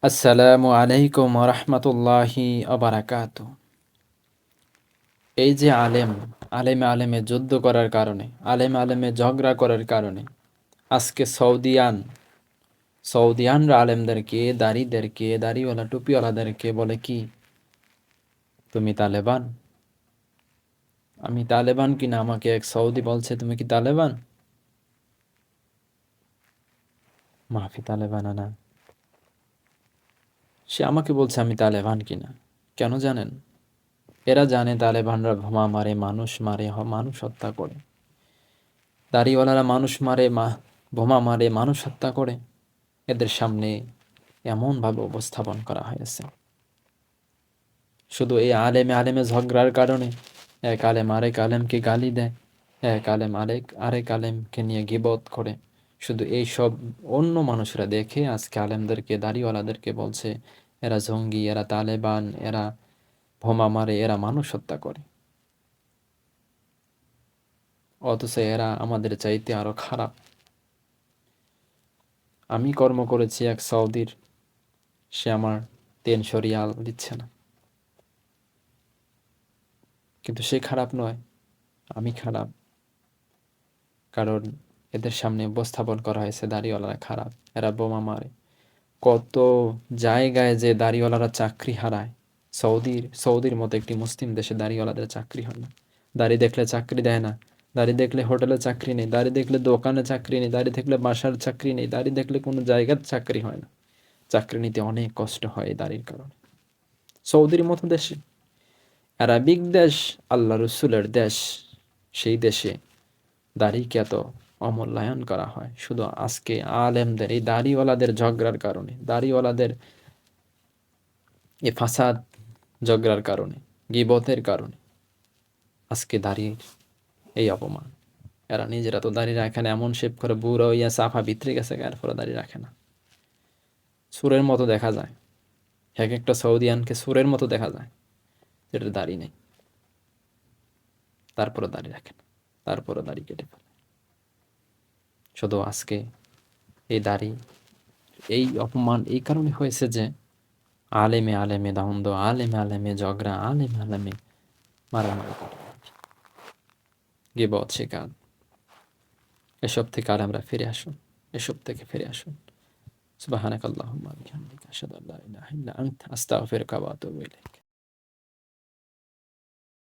আসসালামু আলাইকুম রহমতুল্লাহি আবরাকাত। এই যে আলেমে আলেমে যুদ্ধ করার কারণে, আলেমে আলেমে ঝগড়া করার কারণে আজকে সৌদিয়ানরা আলেমদেরকে, দাড়িওয়ালা টুপিওয়ালাদেরকে বলে কি, তুমি তালেবান? আমি তালেবান কিনা আমাকে এক সৌদি বলছে তুমি কি তালেবান? মাফি তালেবান না, সে আমাকে বলছে আমি তালেবান কিনা। কেন জানেন? এরা জানে তালেবানরা বোমা মারে, মানুষ মারে, মানুষ হত্যা করে। দাড়িওয়ালারা মানুষ মারে, বোমা মারে, মানুষ হত্যা করে। এদের সামনে এমনভাবে উপস্থাপন করা হয়েছে, শুধু এই আলেমে আলেমে ঝগড়ার কারণে এক আলেম আরেক আলেমকে গালি দেয়, এক আলেম আরেক আলেমকে নিয়ে গীবত করে। শুধু এই সব অন্য মানুষরা দেখে আজকে আলেমদেরকে, দাড়িওয়ালাদেরকে বলছে এরা জঙ্গি, এরা তালেবান, এরা বোমা মারে, এরা মানুষ হত্যা করে। অথচ এরা আমাদের চাইতে আরো খারাপ। আমি কর্ম করেছি এক সৌদির, সে আমার 300 রিয়াল দিচ্ছে না, কিন্তু সে খারাপ নয়, আমি খারাপ। কারণ এদের সামনে উপস্থাপন করা হয়েছে দাড়িওয়ালারা খারাপ, এরা বোমা মারে। কত জায়গায় যে দাড়িওয়ালারা চাকরি হারায়। সৌদির মতো একটি মুসলিম দেশে দাড়িওয়ালাদের চাকরি হয় না। দাড়ি দেখলে চাকরি দেয় না, দাড়ি দেখলে হোটেলে চাকরি নেই, দাড়ি দেখলে দোকানে চাকরি নেই, দাড়ি দেখলে বাসার চাকরি নেই, দাড়ি দেখলে কোনো জায়গার চাকরি হয় না। চাকরি নিতে অনেক কষ্ট হয় এই দাড়ির কারণে। সৌদির মতো দেশে, আরবিক দেশ, আল্লাহ রসুলের দেশ, সেই দেশে দাড়িকে এত অমূল্যায়ন করা হয় শুধু আজকে আলেমদের, এই দাড়িওয়ালাদের ঝগড়ার কারণে, দাড়িওয়ালাদের এই ফাসাদ ঝগড়ার কারণে, গীবতের কারণে আজকে দাড়ির এই অপমান। এরা নিজেরা তো দাড়ি রাখে না, এমন শেপ করে বুড়ো ইয়া সাফা ভিতরে গেছে, গায়ের পরে দাড়ি রাখে না। সুরের মতো দেখা যায়, এক একটা সৌদিয়ানকে সুরের মতো দেখা যায়, যেটা দাড়ি নেই, তারপরে দাড়ি রাখে না, তারপরে দাড়ি কেটে ফেলে। শুধু আজকে এই দাড়ি, এই অপমান এই কারণে হয়েছে যে আলেমে আলেমে দ্বন্দ্ব, আলেমে আলেমে ঝগড়া, আলেমে আলেমে মারামারি করে, গিবত শিকার। এসব থেকে আর আমরা ফিরে আসুন, এসব থেকে ফিরে আসুন। সুবহানাকাল্লাহুম্মা ওয়া বিহামদিকা আশহাদু আল্লা ইলাহা ইল্লা আনতা আস্তাগফিরুকা ওয়া আতুবু ইলাইক।